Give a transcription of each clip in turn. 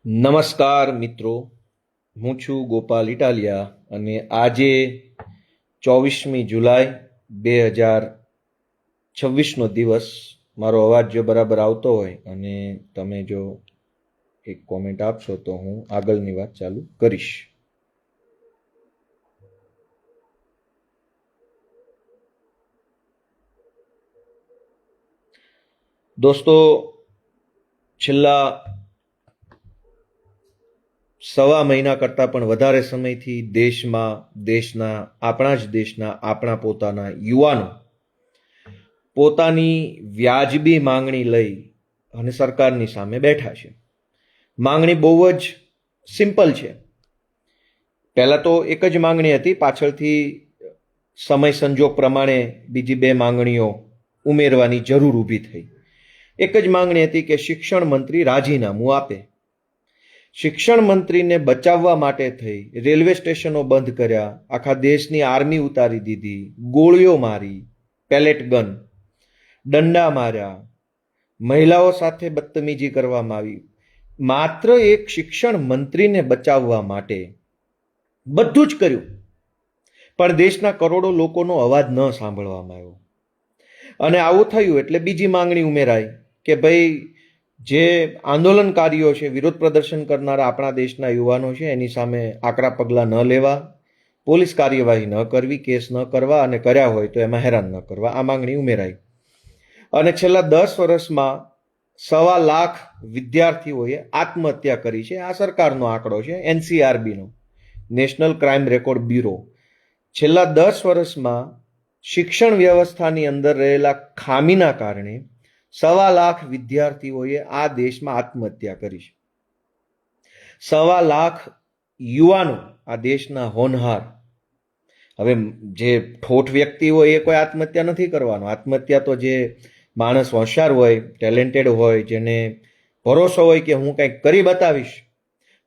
નમસ્કાર મિત્રો, હું છું ગોપાલ ઇટાલિયા અને આજે 24મી જુલાઈ 2026નો દિવસ. મારો અવાજ જો બરાબર આવતો હોય અને તમે જો એક કોમેન્ટ આપશો તો હું આગળની વાત ચાલુ કરીશ. દોસ્તો, છેલ્લા સવા મહિના કરતાં પણ વધારે સમયથી આપણા પોતાના યુવાનો પોતાની વ્યાજબી માંગણી લઈ અને સરકારની સામે બેઠા છે. માંગણી બહુ જ સિમ્પલ છે. પહેલા તો એક જ માંગણી હતી, પાછળથી સમય સંજોગ પ્રમાણે બીજી બે માંગણીઓ ઉમેરવાની જરૂર ઊભી થઈ. એક જ માંગણી હતી કે શિક્ષણ મંત્રી રાજીનામું આપે. શિક્ષણ મંત્રીને બચાવવા માટે થઈ રેલવે સ્ટેશનો બંધ કર્યા, આખા દેશની આર્મી ઉતારી દીધી, ગોળીઓ મારી, પેલેટ ગન, દંડા માર્યા, મહિલાઓ સાથે બદતમીજી કરવામાં આવી. માત્ર એક શિક્ષણ મંત્રીને બચાવવા માટે બધું જ કર્યું, પણ દેશના કરોડો લોકોનો અવાજ ન સાંભળવામાં આવ્યો. અને આવું થયું એટલે બીજી માંગણી ઉમેરાઈ કે ભાઈ, જે આંદોલનકારીઓ છે, વિરોધ પ્રદર્શન કરનારા આપણા દેશના યુવાનો છે, એની સામે આકરા પગલાં ન લેવા, પોલીસ કાર્યવાહી ન કરવી, કેસ ન કરવા, અને કર્યા હોય તો એમાં હેરાન ન કરવા. આ માંગણી ઉમેરાઈ. અને છેલ્લા 10 વર્ષમાં 1.25 લાખ વિદ્યાર્થીઓએ આત્મહત્યા કરી છે. આ સરકારનો આંકડો છે, NCRBનો, નેશનલ ક્રાઇમ રેકોર્ડ બ્યુરો. છેલ્લા 10 વર્ષમાં શિક્ષણ વ્યવસ્થાની અંદર રહેલા ખામીના કારણે 1.25 લાખ વિદ્યાર્થીઓએ આ દેશમાં આત્મહત્યા કરી છે. 1.25 લાખ યુવાનો, આ દેશના હોનહાર. હવે જે ઠોઠ વ્યક્તિ હોય એ કોઈ આત્મહત્યા નથી કરવાનો. આત્મહત્યા તો જે માણસ હોશિયાર હોય, ટેલેન્ટેડ હોય, જેને ભરોસો હોય કે હું કંઈક કરી બતાવીશ,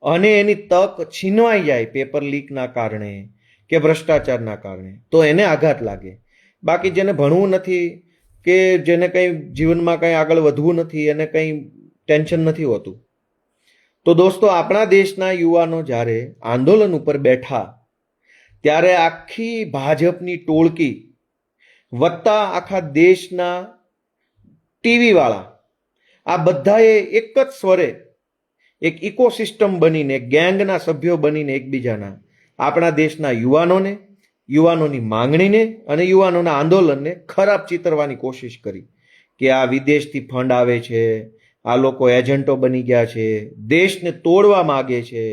અને એની તક છીનવાઈ જાય પેપર લીકના કારણે કે ભ્રષ્ટાચારના કારણે, તો એને આઘાત લાગે. બાકી જેને ભણવું નથી કે જેને કંઈ જીવનમાં કંઈ આગળ વધવું નથી, એને કંઈ ટેન્શન નથી હોતું. તો દોસ્તો, આપણા દેશના યુવાનો જ્યારે આંદોલન ઉપર બેઠા ત્યારે આખી ભાજપની ટોળકી વત્તા આખા દેશના ટીવી વાળા, આ બધાએ એક જ સ્વરે એક ઇકોસિસ્ટમ બનીને, ગેંગના સભ્યો બનીને એકબીજાના આપણા દેશના યુવાનોની માંગણીને અને યુવાનોના આંદોલનને ખરાબ ચિતરવાની કોશિશ કરી કે આ વિદેશથી ફંડ આવે છે, આ લોકો એજન્ટો બની ગયા છે, દેશને તોડવા માગે છે,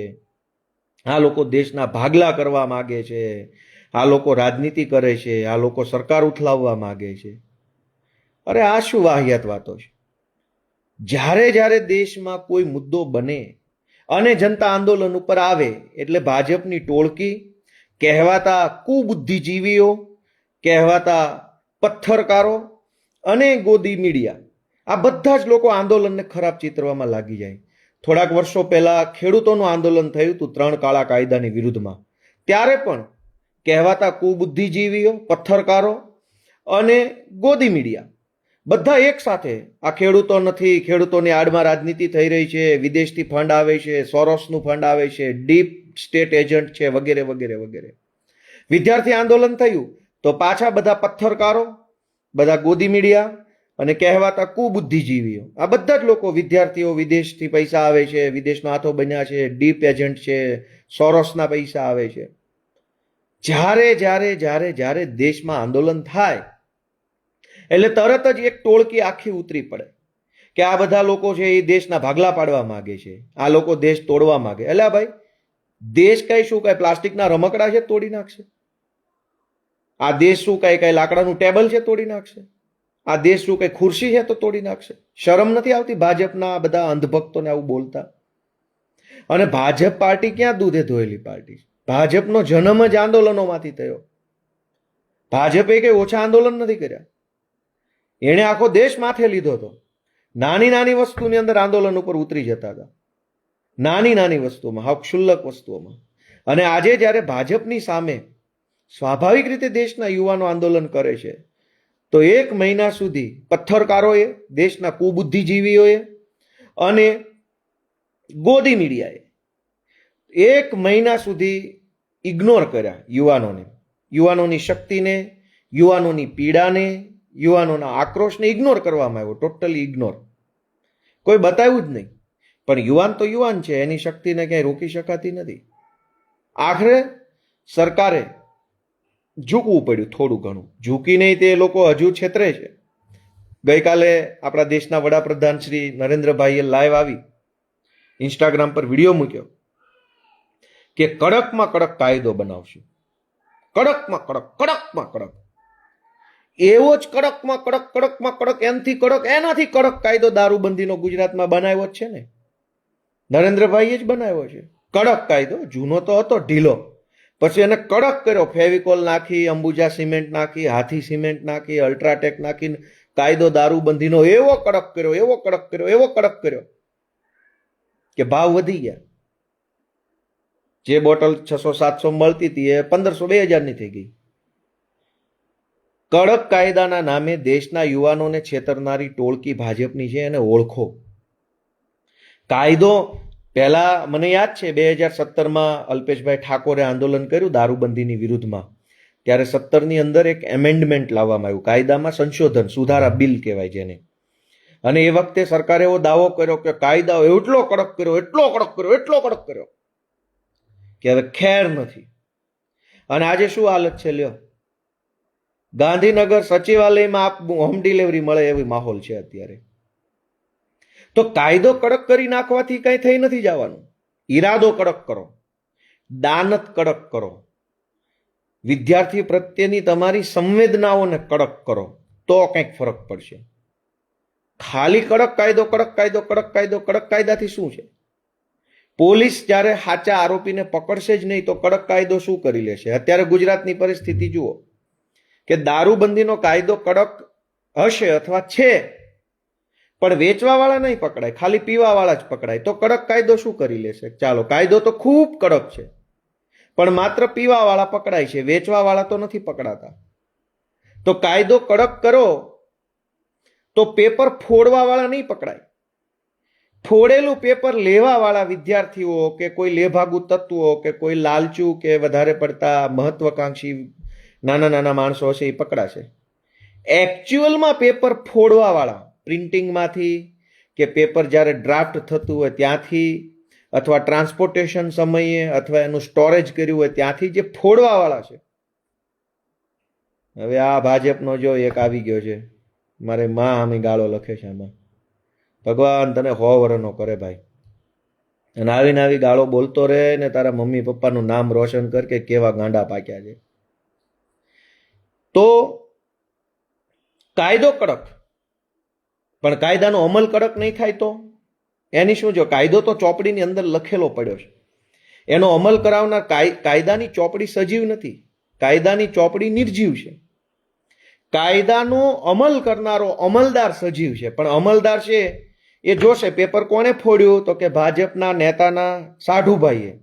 આ લોકો દેશના ભાગલા કરવા માગે છે, આ લોકો રાજનીતિ કરે છે, આ લોકો સરકાર ઉથલાવવા માગે છે. અરે આ શું વાહિયાત વાતો છે? જ્યારે દેશમાં કોઈ મુદ્દો બને અને જનતા આંદોલન ઉપર આવે એટલે ભાજપની ટોળકી, કહેવાતા કુબુદ્ધિજીવીઓ, કહેવાતા પથ્થરકારો અને ગોદી મીડિયા, આ બધા જ લોકો આંદોલનને ખરાબ ચિતરવામાં લાગી જાય. થોડાક વર્ષો પહેલા ખેડૂતોનું આંદોલન થયું હતું 3 કાળા કાયદાની વિરુદ્ધમાં. ત્યારે પણ કહેવાતા કુબુદ્ધિજીવીઓ, પથ્થરકારો અને ગોદી મીડિયા બધા એક સાથે, આ ખેડૂતો નથી, ખેડૂતોની આડમાં રાજનીતિ થઈ રહી છે, વિદેશથી ફંડ આવે છે, સોરોસનું ફંડ આવે છે, ડીપ સ્ટેટ એજન્ટ છે, વગેરે વગેરે વગેરે. વિદ્યાર્થી આંદોલન થયું તો પાછા બધા પથ્થરકારો, બધા ગોદી મીડિયા અને કહેવાતા કુબુદ્ધિજીવીઓ, આ બધા જ લોકો, વિદ્યાર્થીઓ, વિદેશથી પૈસા આવે છે, વિદેશના હાથો બન્યા છે, ડીપ એજન્ટ છે, સોરોસના પૈસા આવે છે. જ્યારે દેશમાં આંદોલન થાય એટલે તરત જ એક ટોળકી આખી ઉતરી પડે કે આ બધા લોકો છે એ દેશના ભાગલા પાડવા માંગે છે, આ લોકો દેશ તોડવા માંગે. એટલે ભાઈ, દેશ કઈ શું કઈ પ્લાસ્ટિકના રમકડા છે તોડી નાખશે? આ દેશ શું કઈ લાકડાનું ટેબલ છે તોડી નાખશે? આ દેશ શું કઈ ખુરશી છે તો તોડી નાખશે? શરમ નથી આવતી ભાજપના બધા અંધભક્તોને આવું બોલતા? અને ભાજપ પાર્ટી ક્યાં દૂધે ધોયેલી પાર્ટી? ભાજપનો જન્મ જ આંદોલનોમાંથી થયો. ભાજપે કઈ ઓછા આંદોલન નથી કર્યા. એણે આખો દેશ માથે લીધો હતો. નાની વસ્તુની અંદર આંદોલન ઉપર ઉતરી જતા હતા, નાની વસ્તુઓમાં, હા, ક્ષુલ્લક વસ્તુઓમાં. અને આજે જ્યારે ભાજપની સામે સ્વાભાવિક રીતે દેશના યુવાનો આંદોલન કરે છે તો 1 મહિના સુધી પથ્થરકારોએ, દેશના કુબુદ્ધિજીવીઓએ અને ગોદી મીડિયાએ 1 મહિના સુધી ઇગ્નોર કર્યા યુવાનોની શક્તિને, યુવાનોની પીડાને, યુવાનોના આક્રોશને ઇગ્નોર કરવામાં આવ્યો, ટોટલી ઇગ્નોર. કોઈ બતાવ્યું જ નહીં. પણ યુવાન તો યુવાન છે, એની શક્તિને ક્યાંય રોકી શકાતી નથી. આખરે સરકારે ઝૂકવું પડ્યું, થોડું ઘણું ઝૂકી નહીં. તે લોકો હજુ છેતરે છે. ગઈકાલે આપણા દેશના વડાપ્રધાન શ્રી નરેન્દ્રભાઈએ લાઈવ આવી ઇન્સ્ટાગ્રામ પર વિડીયો મૂક્યો કે કડકમાં કડક કાયદો બનાવશું, કડકમાં કડક. એવો જ કડકમાં કડક, એનાથી કડક કાયદો દારૂબંધીનો ગુજરાતમાં બનાવ્યો જ છે ને. નરેન્દ્રભાઈએ જ બનાવ્યો છે કડક કાયદો. જૂનો તો હતો ઢીલો, પછી એને કડક કર્યો. ફેવિકોલ નાખી, અંબુજા સિમેન્ટ નાખી, હાથી સિમેન્ટ નાખી, અલ્ટ્રાટેક નાખીને કાયદો દારૂબંધીનો એવો કડક કર્યો કે ભાવ વધી ગયા. જે બોટલ 600-700 મળતી હતી એ 1500-2000 થઈ ગઈ. કડક કાયદાના નામે દેશના યુવાનોને છેતરનારી ટોળકી ભાજપની છે, એને ઓળખો. કાયદો પહેલા મને યાદ છે 2017માં અલ્પેશભાઈ ઠાકોરે આંદોલન કર્યું દારૂબંધીની વિરુદ્ધમાં. ત્યારે 17ની અંદર એક એમેન્ડમેન્ટ લાવવામાં આવ્યું, કાયદામાં સંશોધન, સુધારા બિલ કહેવાય જેને. અને એ વખતે સરકારે એવો દાવો કર્યો કે કાયદા એટલો કડક કર્યો કે હવે ખેર નથી. અને આજે શું હાલત છે લ્યો, ગાંધીનગર સચિવાલયમાં હોમ ડિલિવરી મળે એવી માહોલ છે અત્યારે. તો કાયદો કડક કરી નાખવાથી કઈ થઈ નથી જવાનું. ઈરાદો કડક કરો, દાનત કડક કરો, વિદ્યાર્થી પ્રત્યેની તમારી સંવેદનાઓને કડક કરો, તો કંઈક ફરક પડશે. ખાલી કડક કાયદાથી શું છે? પોલીસ જ્યારે સાચા આરોપીને પકડશે જ નહીં તો કડક કાયદો શું કરી લેશે? અત્યારે ગુજરાતની પરિસ્થિતિ જુઓ કે દારૂબંધીનો કાયદો કડક હશે અથવા છે, પણ વેચવાવાળા નહીં પકડાય, ખાલી પીવાવાળા જ પકડાય. તો કડક કાયદો શું કરી લેશે? ચાલો, કાયદો તો ખૂબ કડક છે, પણ માત્ર પીવાવાળા પકડાય છે, વેચવાવાળા તો નથી પકડાતા. તો કાયદો કડક કરો તો પેપર ફોડવાવાળા નહીં પકડાય. ફોડેલું પેપર લેવાવાળા વિદ્યાર્થીઓ કે કોઈ લેભાગુ તત્વો કે કોઈ લાલચુ કે વધારે પડતા મહત્વકાંક્ષી નાના માણસો હશે એ પકડાશે. એકચ્યુઅલમાં પેપર ફોડવાવાળા, પ્રિન્ટિંગમાંથી કે પેપર જ્યારે ડ્રાફ્ટ થતું હોય ત્યાંથી, અથવા ટ્રાન્સપોર્ટેશન સમયે, અથવા એનું સ્ટોરેજ કર્યું હોય ત્યાંથી જે ફોડવાવાળા છે. હવે આ ભાજપનો જો એક આવી ગયો છે, મારે માં આમી ગાળો લખે છે આમાં. ભગવાન તને 100 વર્ષનો કરે ભાઈ. અને આવી ગાળો બોલતો રહે ને તારા મમ્મી પપ્પાનું નામ રોશન કર કે કેવા ગાંડા પાક્યા છે. તો કાયદો કડક, પણ કાયદાનો અમલ કડક નહીં થાય તો એની શું? જો કાયદો તો ચોપડીની અંદર લખેલો પડ્યો છે, એનો અમલ કરાવનાર કાયદાની ચોપડી સજીવ નથી, કાયદાની ચોપડી નિર્જીવ છે. કાયદાનો અમલ કરનારો અમલદાર સજીવ છે, પણ અમલદાર છે એ જોશે પેપર કોને ફોડ્યું, તો કે ભાજપના નેતાના સાઢુભાઈએ.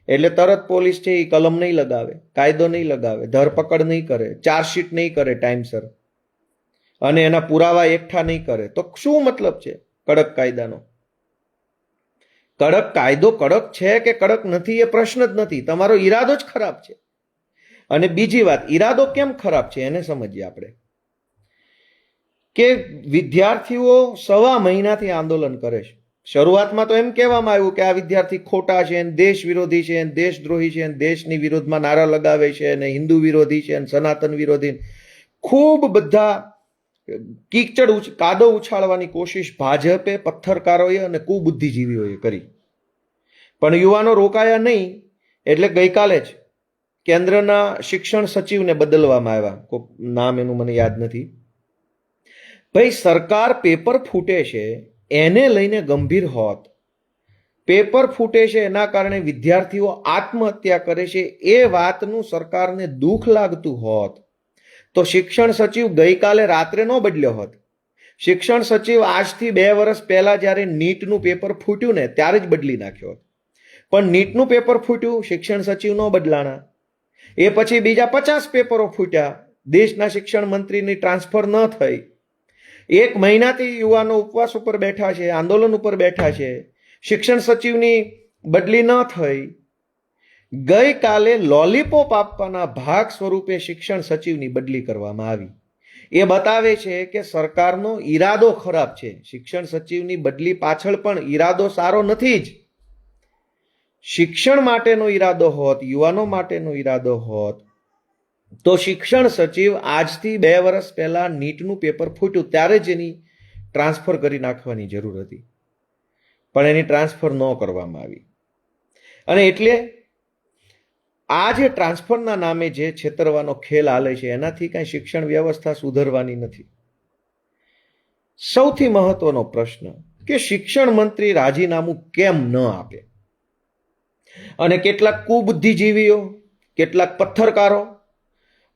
એટલે તરત પોલીસ છે એ કલમ નહીં લગાવે, કાયદો નહીં લગાવે, ધરપકડ નહીં કરે, ચાર્જશીટ નહીં કરે ટાઈમસર, અને એના પુરાવા એકઠા નહીં કરે. તો શું મતલબ છે કડક કાયદાનો? કડક કાયદો કડક છે કે કડક નથી એ પ્રશ્ન જ નથી, તમારો ઈરાદો જ ખરાબ છે. અને બીજી વાત, ઈરાદો કેમ ખરાબ છે એને સમજીએ આપણે. કે વિદ્યાર્થીઓ 1.5 મહિનાથી આંદોલન કરે છે. શરૂઆતમાં તો એમ કહેવામાં આવ્યું કે આ વિદ્યાર્થી ખોટા છે, દેશ વિરોધી છે, દેશદ્રોહી છે, દેશની વિરોધમાં નારા લગાવે છે, અને હિન્દુ વિરોધી છે, સનાતન વિરોધી, ખૂબ બધા કાદો ઉછાળવાની કોશિશ ભાજપે, પથ્થરકારોએ અને કુબુદ્ધિજીવીઓએ કરી. પણ યુવાનો રોકાયા નહીં, એટલે ગઈકાલે જ કેન્દ્રના શિક્ષણ સચિવને બદલવામાં આવ્યા, નામ એનું મને યાદ નથી. ભાઈ, સરકાર પેપર ફૂટે છે એને લઈને ગંભીર હોત, પેપર ફૂટે છે એના કારણે વિદ્યાર્થીઓ આત્મહત્યા કરે છે એ વાતનું સરકારને દુઃખ લાગતું હોત તો શિક્ષણ સચિવ ગઈકાલે રાત્રે ન બદલ્યો હોત. શિક્ષણ સચિવ આજથી 2 વર્ષ પહેલા જ્યારે નીટનું પેપર ફૂટ્યું ને ત્યારે જ બદલી નાખ્યો હોત. પણ નીટનું પેપર ફૂટ્યું, શિક્ષણ સચિવ ન બદલાણા. એ પછી બીજા 50 પેપરો ફૂટ્યા, દેશના શિક્ષણ મંત્રીની ટ્રાન્સફર ન થઈ. 1 મહિનાથી યુવાનો ઉપવાસ ઉપર બેઠા છે, આંદોલન ઉપર બેઠા છે. શિક્ષણ સચિવની બદલી ન થઈ. ગઈકાલે લોલીપોપ આપવાના ભાગ સ્વરૂપે શિક્ષણ સચિવની બદલી કરવામાં આવી. એ બતાવે છે કે સરકારનો ઈરાદો ખરાબ છે. શિક્ષણ સચિવની બદલી પાછળ પણ ઈરાદો સારો નથી જ. શિક્ષણ માટેનો ઈરાદો હોત, યુવાનો માટેનો ઈરાદો હોત, તો શિક્ષણ સચિવ આજથી 2 વર્ષ પહેલા નીટનું પેપર ફૂટ્યું ત્યારે જ એની ટ્રાન્સફર કરી નાખવાની જરૂર હતી, પણ એની ટ્રાન્સફર ન કરવામાં આવી. અને એટલે આ જે ટ્રાન્સફરના નામે જે છેતરવાનો ખેલ હાલે છે એનાથી કાંઈ શિક્ષણ વ્યવસ્થા સુધરવાની નથી. સૌથી મહત્વનો પ્રશ્ન કે શિક્ષણ મંત્રી રાજીનામું કેમ ન આપે? અને કેટલાક કુબુદ્ધિજીવીઓ, કેટલાક પત્રકારો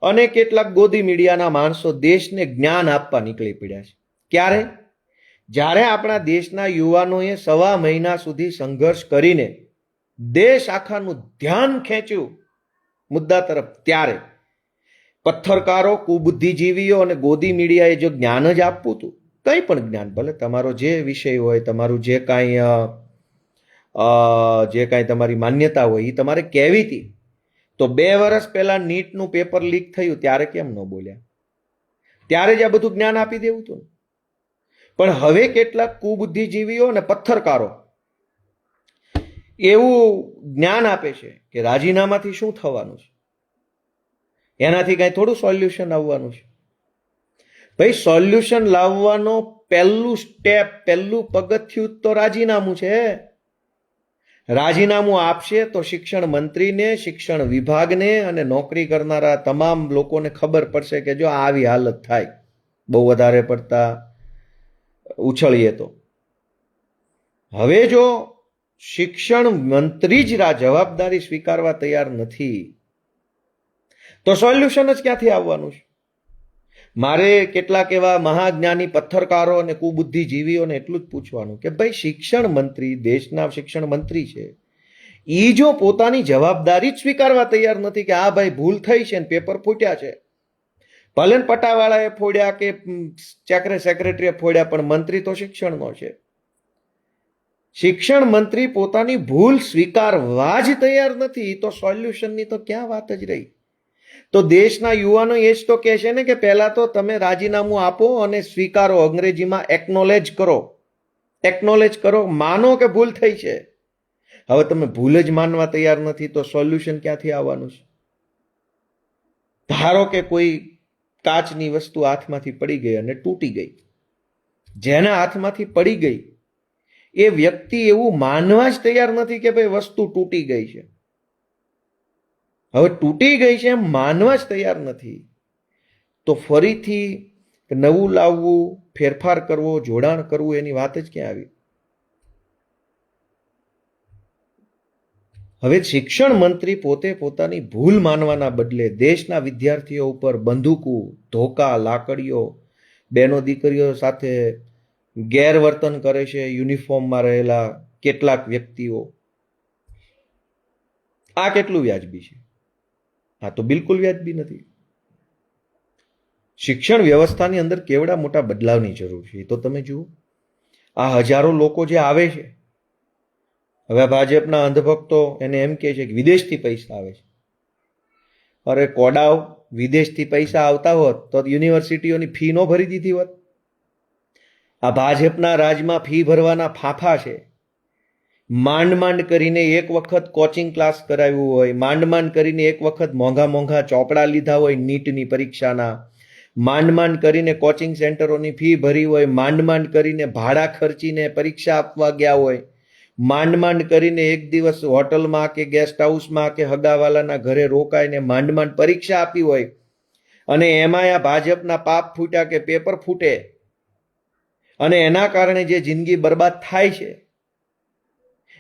અને કેટલાક ગોદી મીડિયાના માણસો દેશને જ્ઞાન આપવા નીકળી પડ્યા છે. ક્યારે? જ્યારે આપણા દેશના યુવાનોએ 1.5 મહિના સુધી સંઘર્ષ કરીને દેશ આખાનું ધ્યાન ખેંચ્યું મુદ્દા તરફ, ત્યારે પત્રકારો, કુબુદ્ધિજીવીઓ અને ગોદી મીડિયાએ જો જ્ઞાન જ આપવું હતું, કંઈ પણ જ્ઞાન, ભલે તમારો જે વિષય હોય, તમારું જે કાંઈ તમારી માન્યતા હોય એ તમારે કહેવી હતી, તો 2 વર્ષ પહેલા નીટનું પેપર લીક થયું ત્યારે કેમ ન બોલ્યા? ત્યારે જ આ બધું જ્ઞાન આપી દેવું હતું. પણ હવે કેટલાક કુબુદ્ધિજીવીઓ અને પત્રકારો એવું જ્ઞાન આપે છે કે રાજીનામાથી શું થવાનું છે, એનાથી કાંઈ થોડું સોલ્યુશન આવવાનું છે. ભાઈ, સોલ્યુશન લાવવાનો પહેલું સ્ટેપ, પહેલું પગથિયું તો રાજીનામું છે. રાજીનામું આપશે તો શિક્ષણ મંત્રીને, શિક્ષણ વિભાગને અને નોકરી કરનારા તમામ લોકોને ખબર પડશે કે જો આવી હાલત થાય, બહુ વધારે પડતા ઉછળીએ તો. હવે જો શિક્ષણ મંત્રી જ જવાબદારી સ્વીકારવા તૈયાર નથી તો સોલ્યુશન જ ક્યાંથી આવવાનું છે? મારે કેટલાક એવા મહાજ્ઞાની પત્રકારો અને કુબુદ્ધિજીવીઓને એટલું જ પૂછવાનું કે ભાઈ, શિક્ષણ મંત્રી, દેશના શિક્ષણ મંત્રી છે, એ જો પોતાની જવાબદારી જ સ્વીકારવા તૈયાર નથી કે હા ભાઈ ભૂલ થઈ છે ને પેપર ફૂટ્યા છે, ભલે પટાવાળાએ ફોડ્યા કે સેક્રેટરીએ ફોડ્યા, પણ મંત્રી તો શિક્ષણનો છે. શિક્ષણ મંત્રી પોતાની ભૂલ સ્વીકારવા જ તૈયાર નથી તો સોલ્યુશનની તો ક્યાં વાત જ રહી? તો દેશના યુવાનો એ જ તો કહે છે ને કે પહેલા તો તમે રાજીનામું આપો અને સ્વીકારો, અંગ્રેજીમાં એકનોલેજ કરો. એકનોલેજ કરો, માનો કે ભૂલ થઈ છે. હવે તમે ભૂલ જ માનવા તૈયાર નથી તો સોલ્યુશન ક્યાંથી આવવાનું છે? ધારો કે કોઈ કાચની વસ્તુ હાથમાંથી પડી ગઈ અને તૂટી ગઈ. જેના હાથમાંથી પડી ગઈ એ વ્યક્તિ એવું માનવા જ તૈયાર નથી કે ભાઈ વસ્તુ તૂટી ગઈ છે. હવે તૂટી ગઈ છે એમ માનવા જ તૈયાર નથી તો ફરીથી નવું લાવવું, ફેરફાર કરવો, જોડાણ કરવું, એની વાત જ ક્યાં આવી? હવે શિક્ષણ મંત્રી પોતે પોતાની ભૂલ માનવાના બદલે દેશના વિદ્યાર્થીઓ ઉપર બંદૂકો, ધોકા, લાકડીઓ, બહેનો દીકરીઓ સાથે ગેરવર્તન કરે છે યુનિફોર્મમાં રહેલા કેટલાક વ્યક્તિઓ. આ કેટલું વ્યાજબી છે? આ તો બિલકુલ વ્યાજબી નથી. શિક્ષણ વ્યવસ્થાની અંદર કેવડા મોટા બદલાવની જરૂર છે એ તો તમે જુઓ. આ હજારો લોકો જે આવે છે, હવે ભાજપના અંધભક્તો એને એમ કહે છે કે વિદેશથી પૈસા આવે છે. અરે કોડાવ, વિદેશથી પૈસા આવતા હોત તો યુનિવર્સિટીઓની ફી નો ભરી દીધી હોત. આ ભાજપના રાજમાં ફી ભરવાના ફાંફા છે. માંડ માંડ કરીને એક વખત કોચિંગ ક્લાસ કરાવ્યું હોય, માંડ માંડ કરીને એક વખત મોંઘા ચોપડા લીધા હોય નીટની પરીક્ષાના, માંડ માંડ કરીને કોચિંગ સેન્ટરોની ફી ભરી હોય, માંડ માંડ કરીને ભાડા ખર્ચીને પરીક્ષા આપવા ગયા હોય, માંડ માંડ કરીને એક દિવસ હોટલમાં કે ગેસ્ટ હાઉસમાં કે હગાવાલાના ઘરે રોકાઈને માંડ માંડ પરીક્ષા આપી હોય, અને એમાં આ ભાજપના પાપ ફૂટ્યા કે પેપર ફૂટે અને એના કારણે જે જિંદગી બરબાદ થાય છે.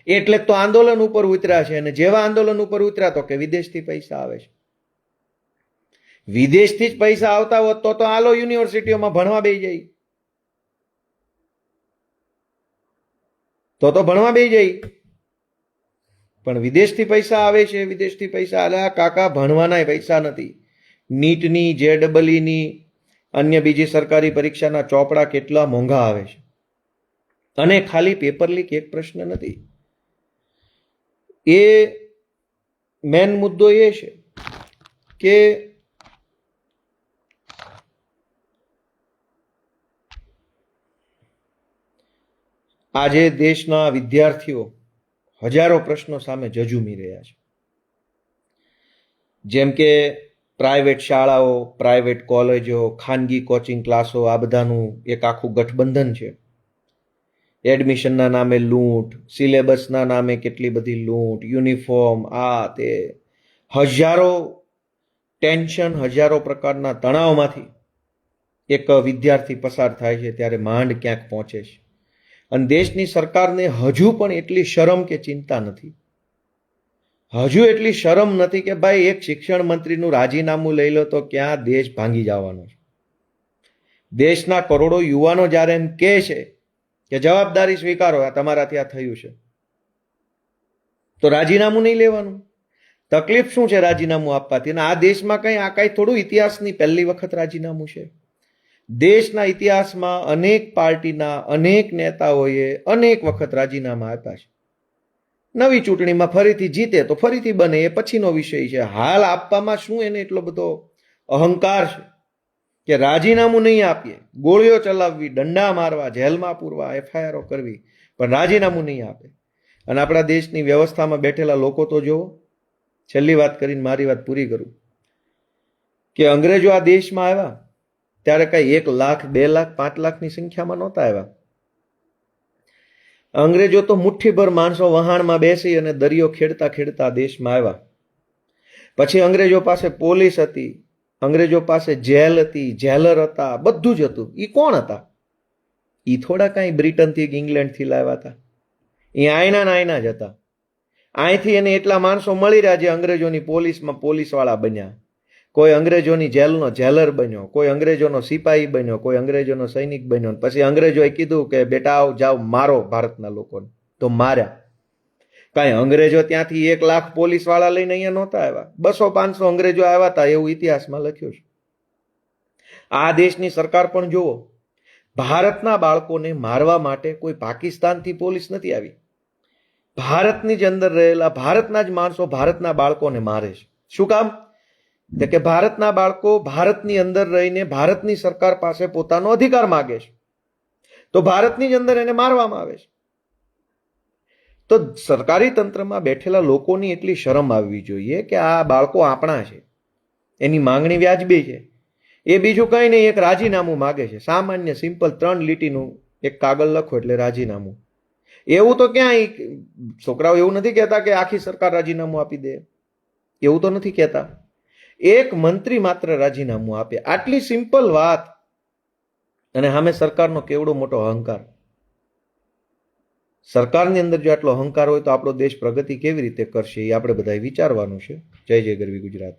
એટલે તો આંદોલન ઉપર ઉતર્યા છે. અને જેવા આંદોલન ઉપર ઉતર્યા તો કે વિદેશથી પૈસા આવે છે. વિદેશથી જ પૈસા આવતા હોત તો આલો યુનિવર્સિટીઓમાં ભણવા બેસી જાય, તો ભણવા બેસી જાય. પણ વિદેશથી પૈસા આવે છે, વિદેશથી પૈસા આલે. આ કાકા ભણવાના પૈસા નથી. નીટની, JEEની, અન્ય બીજી સરકારી પરીક્ષાના ચોપડા કેટલા મોંઘા આવે છે. અને ખાલી પેપર લીક એક પ્રશ્ન નથી. એ મેન મુદ્દો એ છે કે આજે દેશના વિદ્યાર્થીઓ હજારો પ્રશ્નો સામે ઝઝૂમી રહ્યા છે. જેમ કે પ્રાઇવેટ શાળાઓ, પ્રાઇવેટ કોલેજો, ખાનગી કોચિંગ ક્લાસો, આ બધાનું એક આખું ગઠબંધન છે. એડમિશનના નામે લૂંટ, સિલેબસના નામે કેટલી બધી લૂંટ, યુનિફોર્મ, આ તે, હજારો ટેન્શન, હજારો પ્રકારના તણાવમાંથી એક વિદ્યાર્થી પસાર થાય છે ત્યારે માંડ ક્યાંક પહોંચે છે. અને દેશની સરકારને હજુ પણ એટલી શરમ કે ચિંતા નથી, હજુ એટલી શરમ નથી કે ભાઈ એક શિક્ષણ મંત્રીનું રાજીનામું લઈ લો તો ક્યાં દેશ ભાંગી જવાનો છે. દેશના કરોડો યુવાનો જ્યારે એમ કહે છે કે જવાબદારી સ્વીકારો, આ તમારાથી આ થયું છે, તો રાજીનામું નહીં લેવાનું. તકલીફ શું છે રાજીનામું આપવાથી? અને આ દેશમાં આ કઈ થોડું ઇતિહાસની પહેલી વખત રાજીનામું છે. દેશના ઇતિહાસમાં અનેક પાર્ટીના અનેક નેતાઓએ અનેક વખત રાજીનામા આપ્યા છે. નવી ચૂંટણીમાં ફરીથી જીતે તો ફરીથી બને, એ પછીનો વિષય છે. હાલ આપવામાં શું એને એટલો બધો અહંકાર છે કે રાજીનામું નહીં આપીએ, ગોળીઓ ચલાવવી, દંડા મારવા, જેલમાં પૂરવા, એફઆઈઆરો કરવી, પણ રાજીનામું નહીં આપે. અને આપણા દેશની વ્યવસ્થામાં બેઠેલા લોકો તો જુઓ. છેલ્લી વાત કરીને મારી વાત પૂરી કરું કે અંગ્રેજો આ દેશમાં આવ્યા ત્યારે કઈ 1 લાખ, 2 લાખ, 5 લાખની સંખ્યામાં નહોતા આવ્યા. અંગ્રેજો તો મુઠ્ઠીભર માણસો વહાણમાં બેસી અને દરિયો ખેડતા ખેડતા દેશમાં આવ્યા. પછી અંગ્રેજો પાસે પોલીસ હતી, અંગ્રેજો પાસે જેલ હતી, જેલર હતા, બધું જ હતું. એ કોણ હતા? એ થોડા કાંઈ બ્રિટનથી કે ઇંગ્લેન્ડથી લાવ્યા હતા. એ આયના જ હતા. અહીંથી એને એટલા માણસો મળી રહ્યા જે અંગ્રેજોની પોલીસમાં પોલીસવાળા બન્યા. કોઈ અંગ્રેજોની જેલનો જેલર બન્યો, કોઈ અંગ્રેજોનો સિપાહી બન્યો, કોઈ અંગ્રેજોનો સૈનિક બન્યો. પછી અંગ્રેજોએ કીધું કે બેટા આવ, જાઓ, મારો ભારતના લોકોને, તો માર્યા. કાંઈ અંગ્રેજો ત્યાંથી 1 લાખ પોલીસવાળા લઈને અહીંયા નહોતા આવ્યા. 200-500 અંગ્રેજો આવ્યા હતા એવું ઇતિહાસમાં લખ્યું છે. આ દેશની સરકાર પણ જુઓ, ભારતના બાળકોને મારવા માટે કોઈ પાકિસ્તાનથી પોલીસ નથી આવી. ભારતની જ અંદર રહેલા ભારતના જ માણસો ભારતના બાળકોને મારે છે. શું કામ? કે ભારતના બાળકો ભારતની અંદર રહીને ભારતની સરકાર પાસે પોતાનો અધિકાર માગે છે, તો ભારતની જ અંદર એને મારવામાં આવે છે. તો સરકારી તંત્રમાં બેઠેલા લોકોની એટલી શરમ આવવી જોઈએ કે આ બાળકો આપણા છે, એની માંગણી વ્યાજબી છે. એ બીજું કંઈ નહીં, એક રાજીનામું માગે છે. સામાન્ય સિમ્પલ 3 લીટીનું એક કાગળ લખો એટલે રાજીનામું. એવું તો ક્યાંય છોકરાઓ એવું નથી કહેતા કે આખી સરકાર રાજીનામું આપી દે, એવું તો નથી કહેતા. એક મંત્રી માત્ર રાજીનામું આપે, આટલી સિમ્પલ વાત. અને સામે સરકારનો કેવડો મોટો અહંકાર. સરકારની અંદર જો આટલો અહંકાર હોય તો આપણો દેશ પ્રગતિ કેવી રીતે કરશે એ આપણે બધાએ વિચારવાનું છે. જય જય ગરવી ગુજરાત.